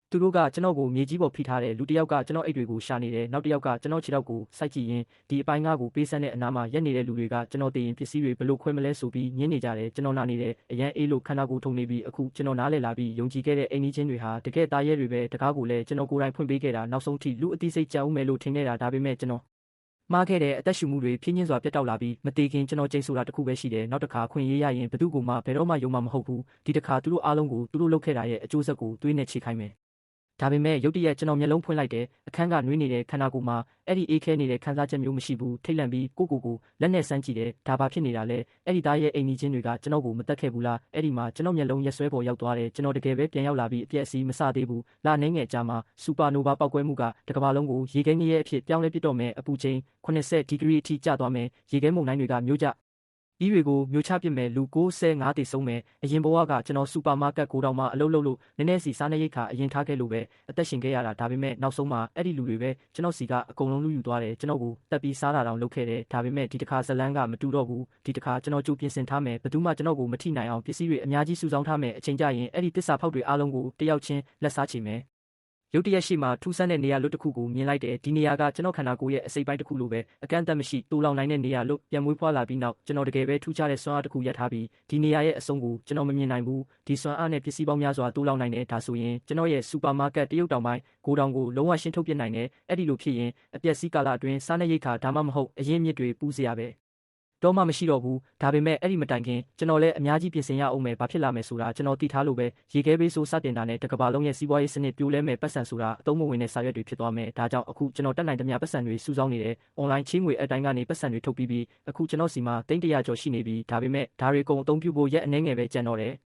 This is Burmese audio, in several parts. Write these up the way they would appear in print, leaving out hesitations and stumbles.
သူတို့ကကျွန်တော်ကိုမြေကြီးပေါ်ဖိထားတယ်လူတစ်ယောက်ကကျွန်တော်အိတ်တွေကိုရှာနေတယ်နောက်တစ်ယောက်ကကျွန်တော်ခြေထောက်ကိုစိုက်ကြည့်ရင်ဒီအပိုင်းငါးကိုပေးဆက်တဲ့အနားမှာရက်နေတဲ့လူတွေကကျွန်တော်တည်ရင်ပစ္စည်းတွေဘလို့ခွဲမလဲဆိုပြီးညင်းနေကြတယ်ကျွန်တော်နာနေတယ်အရန်အေးလို့ခန္ဓာကိုယ်ထုံနေပြီးအခုကျွန်တော်နားလည်လာပြီးယုံကြည်ခဲ့တဲ့အိမ်ကြီးချင်းတွေဟာတကယ်သားရဲတွေပဲတကားကိုလည်းကျွန်တော်ကိုယ်တိုင်ဖွင့်ပေးခဲ့တာနောက်ဆုံးထိလူအသိစိတ်ကြောက်မယ်လို့ထင်နေတာဒါပေမဲ့ကျွန်တော်မှားခဲ့တဲ့အသက်ရှူမှုတွေဖြင်းချင်းစွာပြတ်တောက်လာပြီးမသေးခင်ကျွန်တော်ကျိန်ဆိုတာတစ်ခုပဲရှိတယ်နောက်တစ်ခါခွင့်ရေးရရင်ဘယ်သူကမှဘယ်တော့မှယုံမှာမဟုတ်ဘူးဒီတစ်ခါသူတို့အားလုံးကိုသူတို့လုပ်ခဲ့တာရဲ့အကျိုးဆက်ကိုတွေးနဲ့ချိခိုင်းမယ်ဒါပေမဲ့ရုတ်တရက်ကျွန်တော်မျက်လုံးဖွင့်လိုက်တယ်အခန်းကနွေးနေတဲ့ခန္ဓာကိုယ်မှာအဲ့ဒီအေးခဲနေတဲ့ခံစားချက်မျိုးမရှိဘူးထိတ်လန့်ပြီးကိုလက်နဲ့ဆန်းကြည့်တယ်ဒါဘာဖြစ်နေတာလဲအဲ့ဒီသားရဲ့အိမ်ကြီးချင်းတွေကကျွန်တော်ကိုမတက်ခဲ့ဘူးလားအဲ့ဒီမှာကျွန်တော်မျက်လုံးရက်ဆွဲပေါ်ရောက်သွားတယ်ကျွန်တော်တကယ်ပဲပြန်ရောက်လာပြီးအပြက်အစီးမစသေးဘူးလာနေငယ်ကြာမှာစူပါနိုဗာပောက်ကွဲမှုကတကမ္ဘာလုံးကိုရေခဲငရဲအဖြစ်ပြောင်းလဲပစ်တော့မယ်အပူချိန်80ဒီဂရီအထိကျသွားမယ်ရေခဲမုန်တိုင်းတွေကမျိုးကြဤတွေကိုမျိုးချပစ်မဲ့လူ65တေဆုံးမဲ့အရင်ဘဝကကျွန်တော်စူပါမားကတ်ကိုတောင်မှအလုပ်လုပ်လို့နည်းနည်းစီစားနေရိတ်ခါအရင်ထားခဲ့လို့ပဲအသက်ရှင်ခဲ့ရတာဒါပေမဲ့နောက်ဆုံးမှအဲ့ဒီလူတွေပဲကျွန်တော်စီကအကုန်လုံးလူယူသွားတယ်ကျွန်တော်ကိုတက်ပြီးစားတာတောင်လုပ်ခဲ့တယ်ဒါပေမဲ့ဒီတစ်ခါဇလန်းကမတူတော့ဘူးဒီတစ်ခါကျွန်တော်ကြိုပြင်ဆင်ထားမယ်ဘယ်သူမှကျွန်တော်ကိုမထိနိုင်အောင်ပစ္စည်းတွေအများကြီးစုဆောင်းထားမယ်အချိန်ကျရင်အဲ့ဒီတစ္ဆာဖောက်တွေအားလုံးကိုတယောက်ချင်းလက်စားချေမယ်ရုတ်တရက်ရှိမှထူးဆန်းတဲ့နေရာလွတ်တစ်ခုကိုမြင်လိုက်တယ်ဒီနေရာကကျွန်တော်ခန္ဓာကိုယ်ရဲ့အစိပ်ပိုင်းတစ်ခုလိုပဲအကန့်အသတ်မရှိတူလောင်နိုင်တဲ့နေရာလို့ပြန်မွေးဖွားလာပြီးနောက်ကျွန်တော်တကယ်ပဲထူးခြားတဲ့စွမ်းအားတစ်ခုရထားပြီးဒီနေရာရဲ့အဆုံးကိုကျွန်တော်မမြင်နိုင်ဘူးဒီစွမ်းအားနဲ့ပစ္စည်းပေါင်းများစွာတူလောင်နိုင်တယ်ဒါဆိုရင်ကျွန်တော်ရဲ့စူပါမားကတ်တရုတ်တောင်ပိုင်းဂိုဒေါင်ကိုလုံးဝရှင်းထုတ်ပြနိုင်တယ်အဲ့ဒီလိုဖြစ်ရင်အပျက်စီးကာလအတွင်းစားနေရိတ်ခါဒါမှမဟုတ်အရင်းမြစ်တွေပူးစရာပဲတော့မှမရှိတော့ဘူးဒါပေမဲ့အဲ့ဒီမတိုင်ခင်ကျွန်တော်လည်းအများကြီးပြင်ဆင်ရအောင်မယ်ဘာဖြစ်လာမယ်ဆိုတာကျွန်တော်သိထားလို့ပဲရေခဲဘေးဆိုးစတင်တာနဲ့တကဘာလုံးရဲ့စီးပွားရေးစနစ်ပြိုလဲမယ်ပတ်စံဆိုတာအသုံးမဝင်တဲ့စာရွက်တွေဖြစ်သွားမယ်ဒါကြောင့်အခုကျွန်တော်တက်နိုင်သမျှပတ်စံတွေစုဆောင်းနေတယ်အွန်လိုင်းချင်းငွေအတိုင်းကနေပတ်စံတွေထုတ်ပြီးအခုကျွန်တော်စီမှာ300ကျော်ရှိနေပြီဒါပေမဲ့ဒါတွေကုန်အသုံးပြုဖို့ရက်အနည်းငယ်ပဲကျန်တော့တ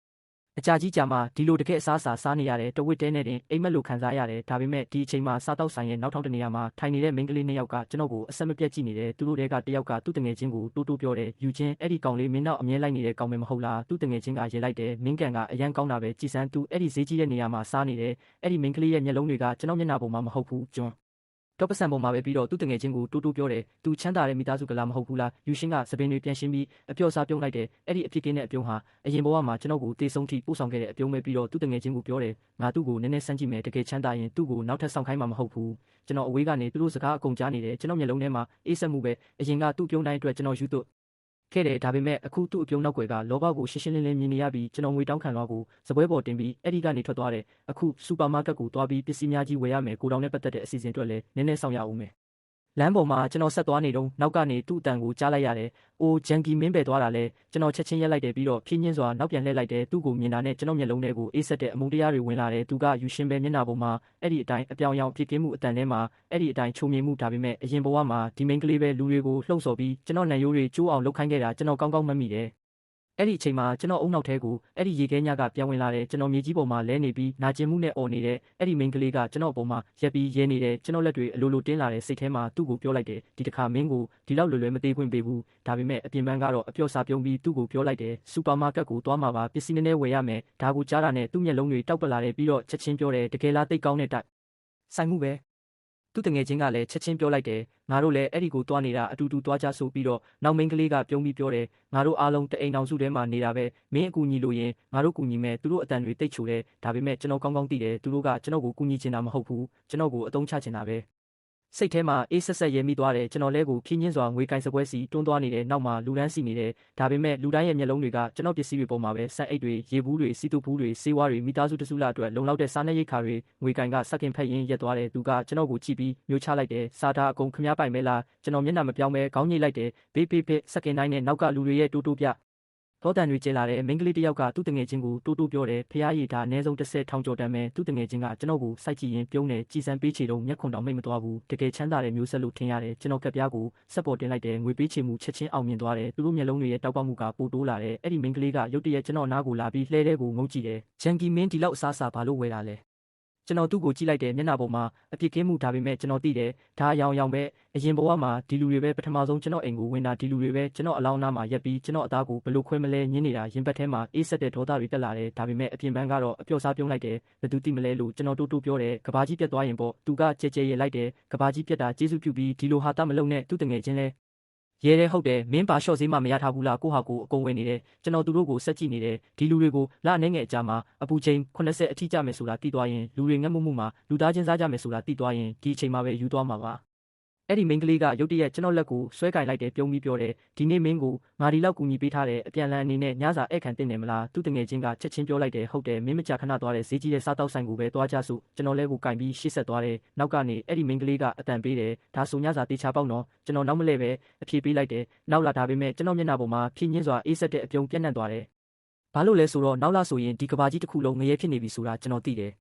ယ်အကြာကြီးကြာမှဒီလိုတကယ်အစားစားနေရတယ်တဝစ်တဲနဲ့တင်အိမ်မက်လိုခံစားရတယ်ဒါပေမဲ့ဒီအချိန်မှာစားတော့ဆိုင်ရဲ့နောက်ထောင်တနေရာမှာထိုင်နေတဲ့မိန်းကလေး2ယောက်ကကျွန်တော်ကိုအဆက်မပြတ်ကြည့်နေတယ်သူတို့တွေကတယောက်ကသူ့တငယ်ချင်းကိုတိုးပြောတယ်ယူချင်းအဲ့ဒီကောင်လေးမင်းနောက်အမြဲလိုက်နေတဲ့ကောင်ပဲမဟုတ်လားသူ့တငယ်ချင်းကရေလိုက်တယ်မင်းကန်ကအရန်ကောင်းတာပဲကြည်စမ်းသူအဲ့ဒီဈေးကြီးတဲ့နေရာမှာစားနေတယ်အဲ့ဒီမိန်းကလေးရဲ့မျက်လုံးတွေကကျွန်တော်မျက်နှာပေါ်မှာမဟုတ်ဘူးကျွန်းတော့ပစံပေါ်မှာပဲပြီးတော့သူ့တငယ်ချင်းကိုတိုးပြောတယ်သူချမ်းသာတဲ့မိသားစုကလာမဟုတ်ဘူးလားယူရှင်းကသပင်တွေပြန်ရှင်းပြီးအပြော့စားပြုံးလိုက်တယ်အဲ့ဒီအဖြစ်ကင်းတဲ့အပြုံးဟာအရင်ဘဝမှာကျွန်တော်ကိုတေဆုံးထိပို့ဆောင်ခဲ့တဲ့အပြုံးပဲပြီးတော့သူ့တငယ်ချင်းကိုပြောတယ်ငါသူ့ကိုနည်းနည်းစမ်းကြည့်မယ်တကယ်ချမ်းသာရင်သူ့ကိုနောက်ထပ်ဆောင်ခိုင်းမှာမဟုတ်ဘူးကျွန်တော်အဝေးကနေသူတို့စကားအကုန်ကြားနေတယ်ကျွန်တော်မျက်လုံးထဲမှာအေးဆက်မှုပဲအရင်ကသူ့ပြုံးတိုင်းအတွက်ကျွန်တော်ယူသွခဲ့တယ်ဒါပေမဲ့အခုသူ့အပြုံးနောက်ွယ်ကလောဘကိုရှင်းရှင်းလင်းလင်းမြင်နေရပြီးကျွန်တော်ငွေတောင်းခံတော့ကိုစပွဲပေါ်တင်ပြီးအဲ့ဒီကနေထွက်သွားတယ်အခုစူပါမားကတ်ကိုသွားပြီးပစ္စည်းများကြီးဝယ်ရမယ်ကိုတောင်နဲ့ပတ်သက်တဲ့အစီအစဉ်အတွက်လည်းနည်းနည်းဆောင်ရအောင်မယ်လမ်းပေါ်မှာကျွန်တော်ဆက်သွားနေတော့နောက်ကနေသူ့အတန်ကိုကြားလိုက်ရတယ်။အိုဂျန်ကီမင်းပဲသွားတာလဲကျွန်တော်ချက်ချင်းရက်လိုက်တယ်ပြီးတော့ဖြင်းချင်းစွာနောက်ပြန်လှည့်လိုက်တယ်သူ့ကိုမြင်တာနဲ့ကျွန်တော်မျက်လုံးထဲကိုအေးဆက်တဲ့အမုန်းတရားတွေဝင်လာတယ်သူကယူရှင်ပဲမျက်နှာပေါ်မှာအဲ့ဒီအတိုင်းအပြောင်ရောင်ဖြစ်ကင်းမှုအတန်ထဲမှာအဲ့ဒီအတိုင်းချုံမြင်မှုဒါပေမဲ့အရင်ဘဝမှာဒီမိန်းကလေးပဲလူတွေကိုလှုပ်ဆော်ပြီးကျွန်တော်နံရိုးတွေကျိုးအောင်လှုပ်ခိုင်းခဲ့တာကျွန်တော်ကောင်းကောင်းမှတ်မိတယ်အဲ့ဒီအချိန်မှာကျွန်တော်အုံနောက်ထဲကိုအဲ့ဒီရေခဲညကပြန်ဝင်လာတယ်ကျွန်တော်မြေကြီးပေါ်မှာလဲနေပြီးနာကျင်မှုနဲ့អော်နေတဲ့အဲ့ဒီမိန်းကလေးကကျွန်တော်အပေါ်မှာရက်ပြီးရဲနေတယ်ကျွန်တော်လက်တွေအလိုလိုတင်းလာတဲ့စိတ်ထဲမှာသူ့ကိုပြောလိုက်တယ်ဒီတစ်ခါမင်းကိုဒီလောက်လွယ်မသေးခွင့်ပေးဘူးဒါပေမဲ့အပြင်ပန်းကတော့အပြော့စာပြုံးပြီးသူ့ကိုပြောလိုက်တယ်စူပါမားကတ်ကိုသွားမှာပါပစ္စည်းနည်းနည်းဝယ်ရမယ်ဒါကိုကြားတာနဲ့သူ့မျက်လုံးတွေတောက်ပလာတယ်ပြီးတော့ချက်ချင်းပြောတယ်တကယ်လားသိကောင်းတဲ့တိုက်ဆိုင်မှုပဲသူ့တငယ်ချင်းကလည်းချက်ချင်းပြောလိုက်တယ်ငါတို့လည်းအဲ့ဒီကိုသွားနေတာအတူတူသွားကြဆိုပြီးတော့နောက်မိန်းကလေးကပြုံးပြီးပြောတယ်ငါတို့အားလုံးတအိမ်တောင်စုထဲမှာနေတာပဲမင်းအကူညီလို့ရင်ငါတို့ကူညီမယ်သူတို့အတန်တွေတိတ်ချိုတယ်ဒါပေမဲ့ကျွန်တော်ကောင်းကောင်းသိတယ်သူတို့ကကျွန်တော်ကိုကူညီချင်တာမဟုတ်ဘူးကျွန်တော်ကိုအသုံးချချင်တာပဲစိတ်ထဲမှာအေးဆက်ဆက်ရဲမိသွားတယ်ကျွန်တော်လဲကိုဖြင်းချင်းစွာငွေကင်စပွဲစီတွန်းသွားနေတယ်နောက်မှာလူတန်းစီနေတယ်ဒါပေမဲ့လူတိုင်းရဲ့မျက်လုံးတွေကကျွန်တော်ပစ္စည်းတွေပေါ်မှာပဲဆန်အိတ်တွေရေဘူးတွေစီတူဘူးတွေဆေးဝါးတွေမိသားစုတစုလာအတွက်လုံလောက်တဲ့စားနပ်ရိက္ခာတွေငွေကင်ကစက်ကင်ဖက်ရင်းရက်သွားတယ်သူကကျွန်တော်ကိုကြည့်ပြီးမျိုးချလိုက်တယ်စားထားအကုန်ခမားပိုင်မဲလားကျွန်တော်မျက်နှာမပြောင်းပဲခေါင်းညိတ်လိုက်တယ်ဘေးစက်ကင်တိုင်းနဲ့နောက်ကလူတွေရဲ့တိုးပြသောတန်တွေကျလာတဲ့မိန်းကလေးတစ်ယောက်ကသူ့တငယ်ချင်းကိုတိုးပြောတယ်ဖះရည်ဒါအနည်းဆုံး10,000ကျော်တန်ပဲသူ့တငယ်ချင်းကကျွန်တော်ကိုစိုက်ကြည့်ရင်ပြုံးတယ်ကြည်စံပေးချေတော့မျက်ခွန်တောင်မိတ်မသွားဘူးတကယ်ချမ်းသာတဲ့မျိုးဆက်လို့ထင်ရတယ်ကျွန်တော်ကပ်ပြားကိုဆက်ပေါ်တင်လိုက်တယ်ငွေပေးချေမှုချက်ချင်းအောင်မြင်သွားတယ်သူတို့မျက်လုံးတွေရဲ့တောက်ပမှုကပိုတိုးလာတယ်အဲ့ဒီမိန်းကလေးကရုတ်တရက်ကျွန်တော်နားကိုလာပြီးလှဲတဲ့ကိုငုံကြည့်တယ်ဂျန်ကီမင်းဒီလောက်အစားအစာဘာလို့ဝယ်တာလဲကျွန်တော်သူ့ကိုကြည့်လိုက်တယ်မျက်နှာပေါ်မှာအပြစ်ကင်းမှုဒါပေမဲ့ကျွန်တော်သိတယ်ဒါအယောင်ပဲအရင်ဘဝမှာဒီလူတွေပဲပထမဆုံးကျွန်တော်အိမ်ကိုဝင်တာဒီလူတွေပဲကျွန်တော်အလောင်းနားမှာရက်ပြီးကျွန်တော်အသားကိုဘလို့ခွဲမလဲညင်းနေတာရင်ဘတ်ထဲမှာအေးဆက်တဲ့ဒေါသတွေတက်လာတယ်ဒါပေမဲ့အပြင်ပန်းကတော့အပြော့စားပြုံးလိုက်တယ်ဘယ်သူသိမလဲလို့ကျွန်တော်တိုးပြောတယ်ကဘာကြီးပြတ်သွားရင်ပေါ့သူကကြဲရဲလိုက်တယ်ကဘာကြီးပြတ်တာကျေးဇူးပြုပြီးဒီလိုဟာတမလုံနဲ့သူ့တငယ်ချင်းလဲ ရဲတဲ့ဟုတ်တယ်မင်းပါလျှော့ဈေးမှမရထားဘူးလားကိုဟာကိုအကုန်ဝင်နေတယ်ကျွန်တော်သူတို့ကိုစက်ကြည့်နေတယ်ဒီလူတွေကိုလအနေငယ်အကြာမှာအပူချိန်80အထိကျမယ်ဆိုတာသိသွားရင်လူတွေငတ်မှုမှာလူသားချင်းစားကြမယ်ဆိုတာသိသွားရင်ဒီအချိန်မှာပဲယူသွားမှာပါအဲ့ဒီမိန်းကလေးကရုတ်တရက်ကျွန်တော်လက်ကိုဆွဲကင်လိုက်တယ်ပြုံးပြီးပြောတယ်ဒီနေ့မင်းကိုငါဒီလောက်ကူညီပေးထားတယ်အပြန်လန်အနေနဲ့ညစာဧည့်ခံတင်တယ်မလားသူတငယ်ချင်းကချက်ချင်းပြောလိုက်တယ်ဟုတ်တယ်မင်းမကြခဏသွားတယ်ဈေးကြီးတဲ့စားတောက်ဆိုင်ကိုပဲသွားကြစို့ကျွန်တော်လဲကိုကင်ပြီးရှေ့ဆက်သွားတယ်နောက်ကနေအဲ့ဒီမိန်းကလေးကအတန်ပေးတယ်ဒါဆိုညစာတေချာပေါက်နော်ကျွန်တော်နောက်မလဲပဲအဖြေပေးလိုက်တယ်နောက်လာဒါပေမဲ့ကျွန်တော်မျက်နှာပေါ်မှာဖြင်းညင်းစွာအေးဆက်တဲ့အပြုံးပြန့်နှံ့သွားတယ်ဘာလို့လဲဆိုတော့နောက်လာဆိုရင်ဒီကဘာကြီးတစ်ခုလုံးငရဲဖြစ်နေပြီဆိုတာကျွန်တော်သိတယ်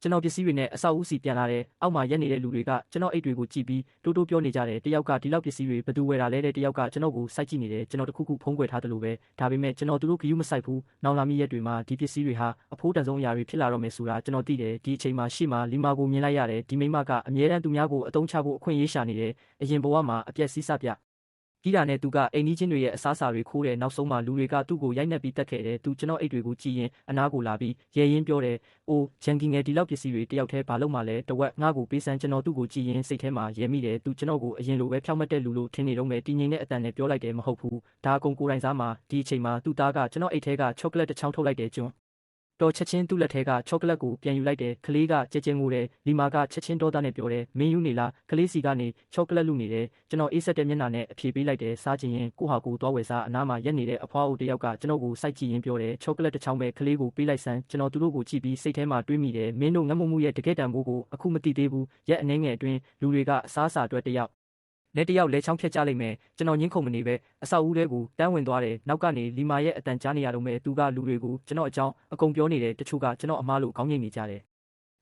ကျွန်တော်ပစ္စည်းတွေနဲ့အဆောက်အဦစီပြန်လာတဲ့အောက်မှာရက်နေတဲ့လူတွေကကျွန်တော်အိတ်တွေကိုကြည့်ပြီးတိုးတိုးပြောနေကြတယ်တယောက်ကဒီလောက်ပစ္စည်းတွေဘယ်သူဝယ်တာလဲတဲ့တယောက်ကကျွန်တော်ကိုစိုက်ကြည့်နေတယ်ကျွန်တော်တခုခုဖုံးကွယ်ထားတယ်လို့ပဲဒါပေမဲ့ကျွန်တော်သူတို့ဂရုမစိုက်ဘူးနောင်လာမိရက်တွေမှာဒီပစ္စည်းတွေဟာအဖိုးတန်ဆုံးအရာတွေဖြစ်လာတော့မယ်ဆိုတာကျွန်တော်သိတယ်ဒီအချိန်မှာရှေ့မှာလီမာကိုမြင်လိုက်ရတယ်ဒီမိမကအမြဲတမ်းသူများကိုအတုံးချဖို့အခွင့်အရေးရှာနေတယ်အရင်ဘဝမှာအပြက်စီးစပြပြီးတာနဲ့သူကအိမ်ကြီးချင်းတွေရဲ့အစားအစာတွေခိုးတယ်နောက်ဆုံးမှလူတွေကသူ့ကိုရိုက်နှက်ပြီးတက်ခဲ့တယ်သူကျွန်တော်အိတ်တွေကိုကြည့်ရင်အနားကိုလာပြီးရဲရင်ပြောတယ်အိုးဂျန်ကီငယ်ဒီလောက်ပစ္စည်းတွေတယောက်တည်းဘာလို့မှလဲတဝက်ငါ့ကိုပေးစမ်းကျွန်တော်သူ့ကိုကြည့်ရင်စိတ်ထဲမှာရဲမိတယ်သူကျွန်တော်ကိုအရင်လိုပဲဖြောက်မတ်တဲ့လူလိုထင်နေတော့မယ်တည်ငြိမ်တဲ့အတန်နဲ့ပြောလိုက်တယ်မဟုတ်ဘူးဒါအကုန်ကိုယ်တိုင်စားမှာဒီအချိန်မှာသူ့သားကကျွန်တော်အိတ်ထဲကချောကလက်တစ်ချောင်းထုတ်လိုက်တယ်ကျွန်းတော်ချက်ချင်းသူ့လက်ထဲကချောကလက်ကိုပြန်ယူလိုက်တယ်ကလေးကကြဲကြဲငိုတယ်လီမာကချက်ချင်းဒေါသနဲ့ပြောတယ်မင်းယူနေလားကလေးစီကနေချောကလက်လူနေတယ်ကျွန်တော်အေးဆက်တဲ့မျက်နှာနဲ့အဖြေပေးလိုက်တယ်စားချင်ရင်ကိုဟာကိုသွားဝယ်စားအနားမှာရက်နေတဲ့အဖွားအိုတယောက်ကကျွန်တော်ကိုစိုက်ကြည့်ရင်ပြောတယ်ချောကလက်တစ်ချောင်းပဲကလေးကိုပေးလိုက်စမ်းကျွန်တော်သူတို့ကိုကြည့်ပြီးစိတ်ထဲမှာတွေးမိတယ်မင်းတို့ငတ်မှုမှုရဲ့တကယ်တမ်းမိုးကိုအခုမသိသေးဘူးရက်အနေငယ်အတွင်းလူတွေကအစားအစာအတွက်တယောက်လက်တယောက်လဲချောင်းဖြတ်ကြလိုက်မယ်ကျွန်တော်ညှင်းခုန်မနေပဲအဆောက်အဦတွေကိုတန်းဝင်သွားတယ်နောက်ကနေလီမာရဲ့အတန်ကြားနေရတော့မယ်သူကလူတွေကိုကျွန်တော်အကြောင်းအကုန်ပြောနေတယ်တချို့ကကျွန်တော်အမားလို့ခေါင်းငိတ်နေကြတယ်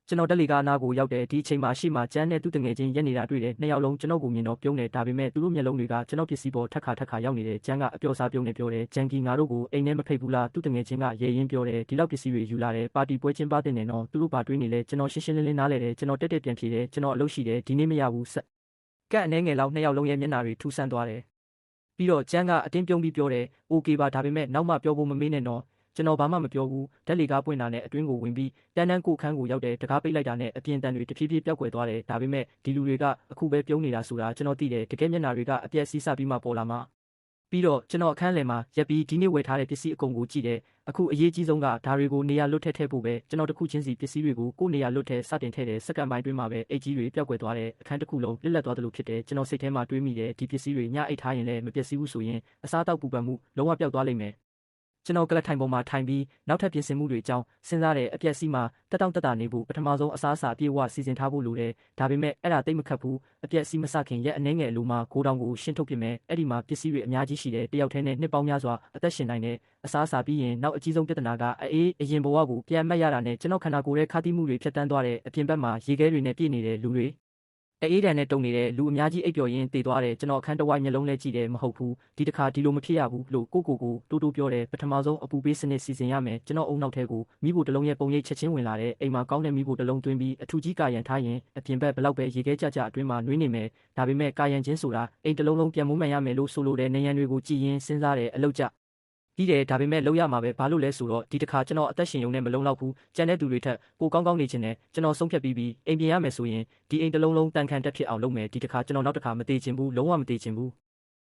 ကျွန်တော်တက်လီကအနာကိုရောက်တယ်ဒီအချိန်မှာရှေ့မှာကျန်းတဲ့သူတငယ်ချင်းရက်နေတာတွေ့တယ်နှစ်ယောက်လုံးကျွန်တော်ကိုမြင်တော့ပြုံးတယ်ဒါပေမဲ့သူတို့မျက်လုံးတွေကကျွန်တော်ပစ္စည်းပေါ်ထက်ခါရောက်နေတယ်ကျန်းကအပျော်စားပြုံးနေပြောတယ်ဂျန်ကီငါတို့ကိုအိမ်ထဲမဖိတ်ဘူးလားသူတငယ်ချင်းကရဲရင်ပြောတယ်ဒီလောက်ပစ္စည်းတွေယူလာတယ်ပါတီပွဲချင်းပါတင်နေတော့သူတို့ဘာတွေးနေလဲကျွန်တော်ရှင်းရှင်းလင်းလင်းနားလဲတယ်ကျွန်တော်တက်ပြန်ဖြေတယ်ကျွန်တော်အလုပ်ရှိတယ်ဒီနေ့မရဘူးဆက်ကန့်အနေငယ်လောက်နှစ်ယောက်လုံးရဲ့မျက်နှာတွေထူဆန်းသွားတယ်ပြီးတော့ကျန်းကအတင်းပြုံးပြီးပြောတယ်โอเคပါဒါပေမဲ့နောက်မှပြောဖို့မမေးနဲ့တော့ကျွန်တော်ဘာမှမပြောဘူးဓာတ်လီကားပွင့်တာနဲ့အတွင်းကိုဝင်ပြီးတန်းကိုခန်းကိုရောက်တယ်တကားပိတ်လိုက်တာနဲ့အပြင်တန်တွေတဖြည်းဖြည်းပျောက်ကွယ်သွားတယ်ဒါပေမဲ့ဒီလူတွေကအခုပဲပြုံးနေတာဆိုတာကျွန်တော်သိတယ်တကယ်မျက်နှာတွေကအပြက်စီးစပြီးမှပေါ်လာမှပြီးတော့ကျွန်တော်အခန်းလယ်မှာရက်ပြီးဒီနေ့ဝယ်ထားတဲ့ပစ္စည်းအကုန်ကိုကြည့်တယ်အခုအရေးကြီးဆုံးကဒါတွေကိုနေရာလွတ်ထည့်ဖို့ပဲကျွန်တော်တခုချင်းစီပစ္စည်းတွေကိုကိုယ်နေရာလွတ်ထည့်စတင်ထည့်တယ်စက္ကန့်ပိုင်းတွင်းမှာပဲအိတ်ကြီးတွေပျောက်ကွယ်သွားတယ်အခန်းတစ်ခုလုံးလစ်လက်သွားသလိုဖြစ်တယ်ကျွန်တော်စိတ်ထဲမှာတွေးမိတယ်ဒီပစ္စည်းတွေညအိတ်ထားရင်လည်းမပျက်စီးဘူးဆိုရင်အစားအသောက်ပူပန်မှုလုံးဝပျောက်သွားလိမ့်မယ်ကျွန်တော်ကလထိုင်ပေါ်မှာထိုင်ပြီးနောက်ထပ်ပြင်ဆင်မှုတွေအကြောင်းစဉ်းစားတဲ့အပြက်စီးမှာတက်တောင့်တက်တာနေဖို့ပထမဆုံးအစားအစာပြေဝစီစဉ်ထားဖို့လိုတယ်ဒါပေမဲ့အဲ့ဒါတိတ်မခတ်ဘူးအပြက်စီးမစခင်ရက်အနေငယ်လိုမှကိုတောင်ကိုရှင်းထုတ်ပြမယ်အဲ့ဒီမှာပစ္စည်းတွေအများကြီးရှိတယ်တယောက်တည်းနဲ့နှစ်ပေါင်းများစွာအသက်ရှင်နိုင်တဲ့အစားအစာပြီးရင်နောက်အကြီးဆုံးပြဿနာကအရင်ဘဝကိုပြန်မှတ်ရတာနဲ့ကျွန်တော်ခန္ဓာကိုယ်ရဲ့ခါတိမှုတွေဖြတ်တန်းသွားတဲ့အပြင်ဘက်မှာရေခဲတွေနဲ့ပြည့်နေတဲ့လူတွေအေးတန်နဲ့တုံနေတဲ့လူအများကြီးအိပ်ပျော်ရင်းတည်သွားတယ်ကျွန်တော်အခန်းတစ်ဝိုက်မျက်လုံးနဲ့ကြည့်တယ်မဟုတ်ဘူးဒီတစ်ခါဒီလိုမဖြစ်ရဘူးလို့ကိုတိုးတိုးပြောတယ်ပထမဆုံးအပူပေးစနစ်စီစဉ်ရမယ်ကျွန်တော်အုံနောက်ထဲကိုမိဖို့တလုံးရဲ့ပုံရိပ်ချက်ချင်းဝင်လာတယ်အိမ်မှာကောင်းတဲ့မိဖို့တလုံးသွင်းပြီးအထူးကြီးကာယံထားရင်အပြင်ဘက်ဘလောက်ပဲရေခဲကြအတွင်းမှာနှွေးနေမယ်ဒါပေမဲ့ကာယံချင်းဆိုတာအိမ်တလုံးလုံးပြန်မိုးမှန်ရမယ်လို့ဆိုလိုတဲ့နေရန်တွေကိုကြည်ရင်စဉ်းစားတယ်အလောက်ကြပြီးတယ်ဒါပေမဲ့လောက်ရမှာပဲဘာလို့လဲဆိုတော့ဒီတစ်ခါကျွန်တော်အသက်ရှင်ရုံနဲ့မလုံလောက်ဘူးကြံတဲ့သူတွေထက်ကိုကောင်းကောင်းနေချင်တယ်ကျွန်တော်ဆုံးဖြတ်ပြီးအိမ်ပြင်ရမယ်ဆိုရင်ဒီအိမ်တစ်လုံးလုံးတန်ခမ်းတက်ဖြစ်အောင်လုပ်မယ်ဒီတစ်ခါကျွန်တော်နောက်တစ်ခါမသေးချင်ဘူးလုံးဝမသေးချင်ဘူး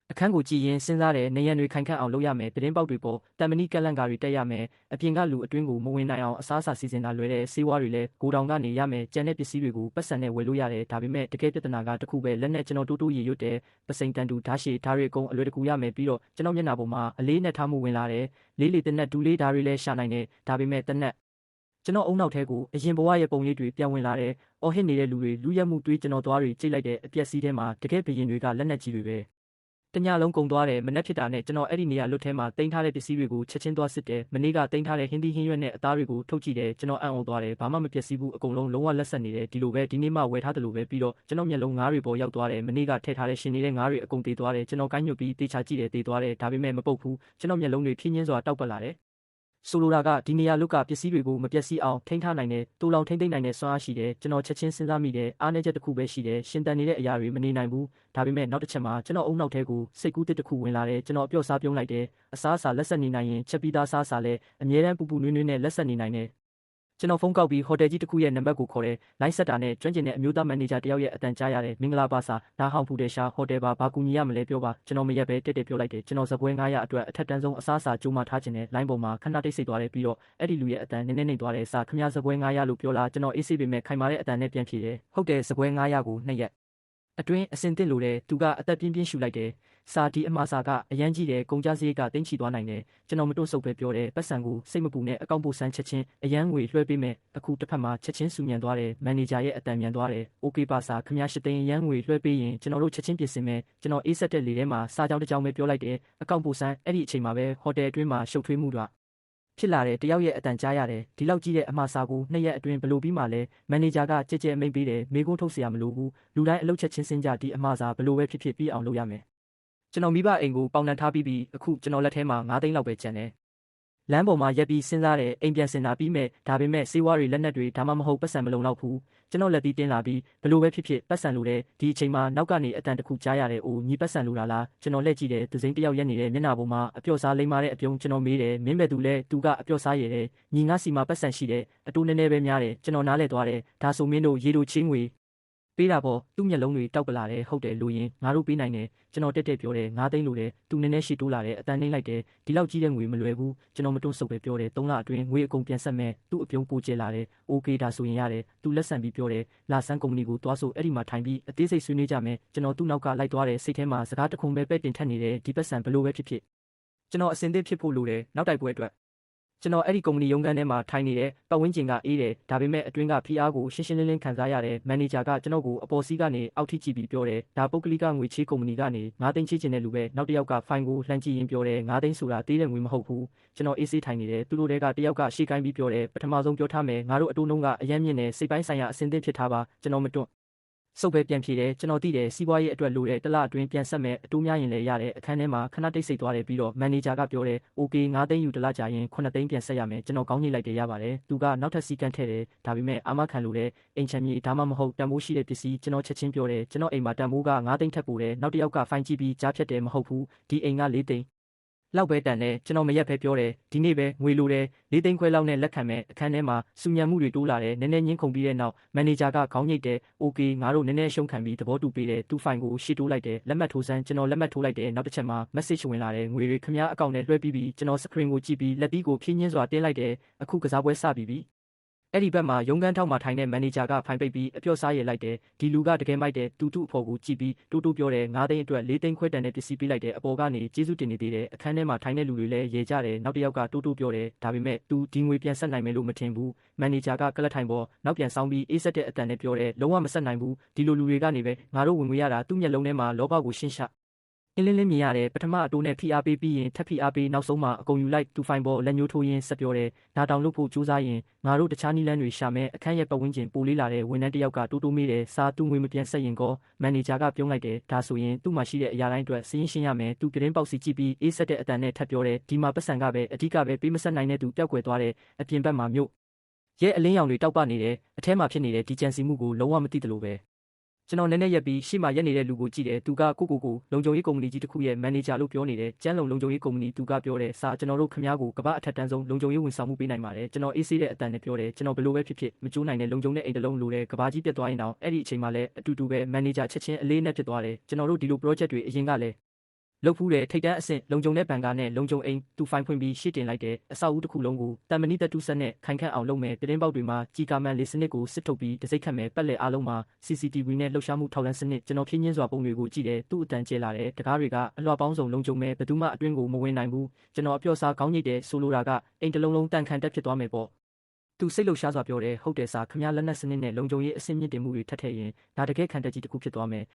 အခန်းကိုကြည့်ရင်စဉ်းစားတယ်နေရန်တွေခိုင်ခန့်အောင်လုပ်ရမယ်သတင်းပေါက်တွေပေါ်တံမဏိကလန့်ကာတွေတက်ရမယ်အပြင်ကလူအတွင်းကိုမဝင်နိုင်အောင်အစားအစာစီစဉ်တာလွယ်တဲ့ဆေးဝါးတွေလည်းကိုတောင်ကနေရမယ်ကြံတဲ့ပစ္စည်းတွေကိုပတ်စံနဲ့ဝယ်လို့ရတယ်ဒါပေမဲ့တကယ်ပြဿနာကတခုပဲလက်နဲ့ကျွန်တော်တိုးရေရွတ်တယ်ပစိန်တန်တူဓာတ်ရှည်ဓာတ်တွေအကုန်အလွယ်တကူရမယ်ပြီးတော့ကျွန်တော်မျက်နှာပေါ်မှာအလေးနဲ့ထားမှုဝင်လာတယ်လေးလေတနက်ဒူးလေးဓာတ်တွေလည်းရှာနိုင်တယ်ဒါပေမဲ့တနက်ကျွန်တော်အုံနောက်ထဲကိုအရင်ဘဝရဲ့ပုံရိပ်တွေပြန်ဝင်လာတယ်အော်ဟစ်နေတဲ့လူတွေလူရက်မှုတွေးကျွန်တော်သွားတွေကြိတ်လိုက်တဲ့အပြက်စီးထဲမှာတကယ်ဘရင်တွေကလက်နက်ကြီးတွေပဲတညလုံးကုန်သွားတယ်မနှက်ဖြစ်တာနဲ့ကျွန်တော်အဲ့ဒီနေရာလွတ်ထဲမှာတင်ထားတဲ့ပစ္စည်းတွေကိုချက်ချင်းသွားစစ်တယ်မနေ့ကတင်ထားတဲ့ဟင်းသီးဟင်းရွက်နဲ့အသားတွေကိုထုတ်ကြည့်တယ်ကျွန်တော်အံ့ဩသွားတယ်ဘာမှမပျက်စီးဘူးအကုန်လုံးလုံးဝလက်ဆက်နေတယ်ဒီလိုပဲဒီနေ့မှဝယ်ထားတယ်လို့ပဲပြီးတော့ကျွန်တော်မျက်လုံးငါးတွေပေါ်ရောက်သွားတယ်မနေ့ကထည့်ထားတဲ့ရှင်နေတဲ့ငါးတွေအကုန်တေးသွားတယ်ကျွန်တော်ကိုင်းညွတ်ပြီးတေချာကြည့်တယ်တေးသွားတယ်ဒါပေမဲ့မပုတ်ဘူးကျွန်တော်မျက်လုံးတွေဖြင်းချင်းစွာတောက်ပတ်လာတယ်ဆိုလိုတာကဒီနေရာလုကပစ္စည်းတွေကိုမပျက်စီးအောင်ထိန်းထားနိုင်တယ်တူလောင်ထိန်းသိမ်းနိုင်တဲ့စွမ်းအားရှိတယ်ကျွန်တော်ချက်ချင်းစဉ်းစားမိတယ်အားနည်းချက်တစ်ခုပဲရှိတယ်ရှင်တန်နေတဲ့အရာတွေမနေနိုင်ဘူးဒါပေမဲ့နောက်တစ်ချက်မှာကျွန်တော်အုံနောက်ထဲကိုစိတ်ကူးတစ်ခုဝင်လာတယ်ကျွန်တော်အပြော့စားပြုံးလိုက်တယ်အစားအစာလက်ဆက်နေနိုင်ရင်ချက်ပြီးသားစားစာလဲအမြဲတမ်းပူပူနွေးနွေးနဲ့လက်ဆက်နေနိုင်တယ်ကျွ ကျွန်တော်ဖုန်းကောက်ပြီးဟိုတယ်ကြီးတစ်ခုရဲ့နံပါတ်ကိုခေါ်တယ်လိုင်းဆက်တာနဲ့ကျွမ်းကျင်တဲ့အမျိုးသားမန်နေဂျာတယောက်ရဲ့အတန်ကြားရတယ်မင်္ဂလာပါစာဒါဟောင်ဖူတယ်ရှာဟိုတယ်ပါဘာကူညီရမလဲပြောပါကျွန်တော်မရက်ပဲတက်တက်ပြောလိုက်တယ်ကျွန်တော်စပွဲ900အတွက်အထက်တန်းဆုံးအစားအစာကြိုးမထားခြင်းနဲ့လိုင်းပေါ်မှာခဏတိတ်ဆိတ်သွားတယ်ပြီးတော့အဲ့ဒီလူရဲ့အတန်နည်းနည်းနေသွားတယ်စာခမရစပွဲ900လို့ပြောလာကျွန်တော်အေးဆေးပေမဲ့ခိုင်မာတဲ့အတန်နဲ့ပြန်ဖြေတယ်ဟုတ်တယ်စပွဲ900ကို2ရက်အတွင်းအစင်သင့်လို့တယ်သူကအသက်ပြင်းပြင်းရှူလိုက်တယ်စာဒီအမှားစာကအရန်ကြီးတယ်ကုန်ကြစရိတ်ကတင်းချီသွားနိုင်တယ်ကျွန်တော်မတွန့်ဆုတ်ပဲပြောတယ်ပတ်စံကိုစိတ်မပူနဲ့အကောင့်ပို့ဆန်းချက်ချင်းအရန်ငွေလွှဲပေးမယ်အခုတစ်ဖက်မှာချက်ချင်းဆူညံသွားတယ်မန်နေဂျာရဲ့အတန်မြန်သွားတယ်โอเคပါစာခမရ8သိန်းအရန်ငွေလွှဲပေးရင်ကျွန်တော်တို့ချက်ချင်းပြင်ဆင်မယ်ကျွန်တော်အေးဆက်တဲ့လေထဲမှာစာကြောင်းတစ်ကြောင်းပဲပြောလိုက်တယ်အကောင့်ပို့ဆန်းအဲ့ဒီအချိန်မှာပဲဟိုတယ်အတွင်းမှာရှုပ်ထွေးမှုတော့ဖြစ်လာတယ်တယောက်ရဲ့အတန်ကြားရတယ်ဒီလောက်ကြီးတဲ့အမှားစာကို2ရက်အတွင်းဘလို့ပြီးမှလဲမန်နေဂျာကကြက်ကြက်အမိန့်ပေးတယ်မေကုန်းထုတ်เสียမလို့ဘူးလူတိုင်းအလုပ်ချက်ချင်းစင်ကြဒီအမှားစာဘလို့ပဲဖြစ်ဖြစ်ပြီးအောင်လုပ်ရမယ်ကျွန်တော်မိဘအိမ်ကိုပေါင်နှံထားပြီးအခုကျွန်တော်လက်ထဲမှာ9သိန်းလောက်ပဲကျန်တယ်လမ်းပေါ်မှာရက်ပြီးစဉ်းစားတယ်အိမ်ပြန်စင်တာပြီးမဲ့ဒါပေမဲ့စေဝါတွေလက်နက်တွေဒါမှမဟုတ်ပတ်စံမလုံလောက်ဘူးကျွန်တော်လက်ပြီးတင်းလာပြီးဘလို့ပဲဖြစ်ဖြစ်ပတ်စံလိုတယ်ဒီအချိန်မှာနောက်ကနေအတန်တစ်ခုကြားရတယ်အိုးညီပတ်စံလိုတာလားကျွန်တော်လက်ကြည့်တယ်သူစိမ့်တယောက်ရက်နေတဲ့မျက်နှာပေါ်မှာအပြော့စားလိမ့်မာတဲ့အပြုံးကျွန်တော်မေးတယ်မင်းပဲသူလဲသူကအပြော့စားရည်တယ်ညီငါစီမှာပတ်စံရှိတယ်အတူနည်းနည်းပဲများတယ်ကျွန်တော်နားလဲသွားတယ်ဒါဆိုမင်းတို့ရေတို့ချင်းငွေပေးတာပေါ့သူ့မျက်လုံးတွေတောက်ပလာတယ်ဟုတ်တယ်လူရင်ငါတို့ပေးနိုင်တယ်ကျွန်တော်တက်တက်ပြောတယ်9သိန်းလိုတယ်သူနည်းနည်းရှိတိုးလာတယ်အတန်နှိမ့်လိုက်တယ်ဒီလောက်ကြီးတဲ့ငွေမလွယ်ဘူးကျွန်တော်မတွန့်ဆုတ်ပဲပြောတယ်3လအတွင်းငွေအကုန်ပြန်ဆက်မယ်သူ့အပြုံးပိုကျလာတယ်โอเคဒါဆိုရင်ရတယ်သူလက်ဆန်ပြီးပြောတယ်လာဆန်းကုမ္ပဏီကိုတွားဆိုအဲ့ဒီမှာထိုင်ပြီးအသေးစိတ်ဆွေးနွေးကြမယ်ကျွန်တော်သူ့နောက်ကလိုက်သွားတယ်စိတ်ထဲမှာစကားတခုပဲပဲ့တင်ထက်နေတယ်ဒီပတ်စံဘလို့ပဲဖြစ်ဖြစ်ကျွန်တော်အစင်သစ်ဖြစ်ဖို့လိုတယ်နောက်တိုက်ပွဲအတွက်ကျွန်တော်အဲ့ဒီကုမ္ပဏီရုံးခန်းထဲမှာထိုင်နေတဲ့ပတ်ဝန်းကျင်ကအေးတယ်ဒါပေမဲ့အတွင်းကဖိအားကိုရှင်းရှင်းလင်းလင်းခံစားရတယ်မန်နေဂျာကကျွန်တော်ကိုအပေါ်စီးကနေအောက်ထိကြည့်ပြီးပြောတယ်ဒါပုဂ္ဂလိကငွေချေးကုမ္ပဏီကနေ9သိန်းချေးချင်တဲ့လူပဲနောက်တစ်ယောက်ကဖိုင်ကိုလှမ်းကြည့်ရင်ပြောတယ်9သိန်းဆိုတာတေးတဲ့ငွေမဟုတ်ဘူးကျွန်တော်အေးဆေးထိုင်နေတယ်သူတို့တွေကတစ်ယောက်ကရှေ့ကိုင်းပြီးပြောတယ်ပထမဆုံးပြောထားမယ်ငါတို့အတူနှုံးကအယမ်းမြင့်နေစိတ်ပိုင်းဆိုင်ရာအစင်သစ်ဖြစ်ထားပါကျွန်တော်မတွန့်စုပ်ပဲပြန်ဖြေတယ်ကျွန်တော်သိတယ်စီးပွားရေးအတွက်လိုတဲ့တလအတွင်းပြန်ဆက်မယ်အတူများရင်လည်းရတယ်အခန်းထဲမှာခဏတိတ်ဆိတ်သွားတယ်ပြီးတော့မန်နေဂျာကပြောတယ်โอเค9သိန်းယူတလကြာရင်9သိန်းပြန်ဆက်ရမယ်ကျွန်တော်ကောင်းညှိလိုက်တယ်ရပါတယ်သူကနောက်ထပ်စီကန်းထည့်တယ်ဒါပေမဲ့အာမခံလို့တဲ့အိမ်ချမ်းမြေဒါမှမဟုတ်တန်ဖိုးရှိတဲ့ပစ္စည်းကျွန်တော်ချက်ချင်းပြောတယ်ကျွန်တော်အိမ်မှာတန်ဖိုးက9သိန်းထက်ပိုတယ်နောက်တစ်ယောက်ကဖိုင်ကြည့်ပြီးကြားဖြတ်တယ်မဟုတ်ဘူးဒီအိမ်က4သိန်းလောက်ပဲတန်တယ်ကျွန်တော်မရက်ပဲပြောတယ်ဒီနေ့ပဲငွေလိုတယ်4သိန်းခွဲလောက်နဲ့လက်ခံမဲ့အခန်းထဲမှာစူညံမှုတွေတိုးလာတယ်နည်းနည်းညှင်းခုန်ပြီးတဲ့နောက်မန်နေဂျာကခေါင်းညိတ်တယ်โอเคငါတို့နည်းနည်းရှုံးခံပြီးသဘောတူပေးတယ်သူ့ဖိုင်ကိုရှေ့တိုးလိုက်တယ်လက်မှတ်ထိုးစမ်းကျွန်တော်လက်မှတ်ထိုးလိုက်တယ်နောက်တစ်ချက်မှာ message ဝင်လာတယ်ငွေတွေခမည်းအကောင့်နဲ့လွှဲပြီးကျွန်တော် screen ကိုကြည့်ပြီးလက်ပြီးကိုဖြင်းညင်းစွာတင်းလိုက်တယ်အခုကစားပွဲစပြီအဲ့ဒီဘက်မှာရုံးခန်းထောက်မှာထိုင်တဲ့မန်နေဂျာကဖိုင်ပိတ်ပြီးအပြော့စားရည်လိုက်တယ်ဒီလူကတကယ်မိုက်တယ်တူတူအဖော်ကိုကြည့်ပြီးတိုးတိုးပြောတယ်9သိန်းအတွက်4သိန်းခွဲတန်တဲ့ပစ္စည်းပေးလိုက်တယ်အပေါ်ကနေကျေးဇူးတင်နေသေးတယ်အခန်းထဲမှာထိုင်တဲ့လူတွေလည်းရေကြတယ်နောက်တစ်ယောက်ကတိုးတိုးပြောတယ်ဒါပေမဲ့သူဒီငွေပြန်ဆက်နိုင်မယ်လို့မထင်ဘူးမန်နေဂျာကကလတ်ထိုင်ပေါ်နောက်ပြန်ဆောင်ပြီးအေးဆက်တဲ့အတန်နဲ့ပြောတယ်လုံးဝမဆက်နိုင်ဘူးဒီလိုလူတွေကနေပဲငါတို့ဝင်ငွေရတာသူ့မျက်လုံးထဲမှာလောဘကိုရှင်းရှာအင်းလင်းလင်းမြင်ရတယ်ပထမအတိုးနဲ့ဖိအားပေးပြီးရင်ထပ်ဖိအားပေးနောက်ဆုံးမှာအကုန်ယူလိုက်တူဖိုင်ပေါ်လက်ညှိုးထိုးရင်းဆက်ပြောတယ်ဒါတောင်လို့ဖို့ကြိုးစားရင်ငါတို့တခြားနည်းလမ်းတွေရှာမယ်အခန်းရဲ့ပတ်ဝန်းကျင်ပိုလေးလာတဲ့ဝန်ထမ်းတစ်ယောက်ကတိုးတိုးမေးတယ်စာသူ့ငွေမပြန်ဆက်ရင်ကောမန်နေဂျာကပြုံးလိုက်တယ်ဒါဆိုရင်သူ့မှာရှိတဲ့အရာတိုင်းအတွက်စီးရင်ရှင်းရမယ်သူပြတင်းပေါက်စီကြည့်ပြီးအေးဆက်တဲ့အတန်နဲ့ထပ်ပြောတယ်ဒီမှာပတ်စံကပဲအဓိကပဲပေးမဆက်နိုင်တဲ့သူပျောက်ကွယ်သွားတယ်အပြင်ဘက်မှာမြို့ရဲ့အလင်းရောင်တွေတောက်ပနေတယ်အထဲမှာဖြစ်နေတဲ့ဒီကြံစီမှုကိုလုံးဝမသိတယ်လို့ပဲကျွန်တော်နည်းနည်းရက်ပြီးရှေ့မှာရက်နေတဲ့လူကိုကြည့်တယ်သူကကိုလုံခြုံရေးကုမ္ပဏီကြီးတစ်ခုရဲ့မန်နေဂျာလို့ပြောနေတယ်ကျန်းလုံခြုံရေးကုမ္ပဏီသူကပြောတယ်စာကျွန်တော်တို့ခင်ဗျားကိုကမ္ဘာအထက်တန်းဆုံးလုံခြုံရေးဝန်ဆောင်မှုပေးနိုင်ပါတယ်ကျွန်တော်အေးဆေးတဲ့အတန်နဲ့ပြောတယ်ကျွန်တော်ဘယ်လိုပဲဖြစ်ဖြစ်မကြိုးနိုင်တဲ့လုံခြုံတဲ့အိမ်တစ်လုံးလိုတယ်ကမ္ဘာကြီးပြတ်သွားရင်တော့အဲ့ဒီအချိန်မှလည်းအတူတူပဲမန်နေဂျာချက်ချင်းအလေးနဲ့ဖြစ်သွားတယ်ကျွန်တော်တို့ဒီလို project တွေအရင်ကလည်းလုပ်ဖူးတယ်ထိတ်တန်းအဆင့်လုံခြုံတဲ့ဘန်ကာနဲ့လုံခြုံအိမ်သူဖိုင်ဖွင့်ပြီးရှေ့တင်လိုက်တယ်အဆောက်အဦတစ်ခုလုံးကိုတန်မဏိတတူဆက်နဲ့ခိုင်ခန့်အောင်လုပ်မယ်ပြတင်းပေါက်တွေမှာကြီးကာမန်လေးစနစ်ကိုစစ်ထုတ်ပြီးတစိမ့်ခတ်မယ်ပတ်လည်အားလုံးမှာ CCTV နဲ့လှုပ်ရှားမှုထောက်လှမ်းစနစ်ကျွန်တော်ဖြင်းချင်းစွာပုံတွေကိုကြည့်တယ်သူ့အတန်ကျဲလာတယ်တကားတွေကအလွှာပေါင်းစုံလုံခြုံမယ်ဘယ်သူမှအတွင်းကိုမဝင်နိုင်ဘူးကျွန်တော်အပြော့စားခေါင်းညိတ်တယ်ဆိုလိုတာကအိမ်တစ်လုံးလုံးတန်ခန့်တက်ဖြစ်သွားမယ်ပေါ့သူစိတ်လှုပ်ရှားစွာပြောတယ်ဟုတ်တယ်စာခမရလက်နက်စနစ်နဲ့လုံခြုံရေးအဆင့်မြင့်တင်မှုတွေထပ်ထည့်ရင်ဒါတကယ်ခံတက်ကြီးတစ်ခုဖြစ်သွားမယ်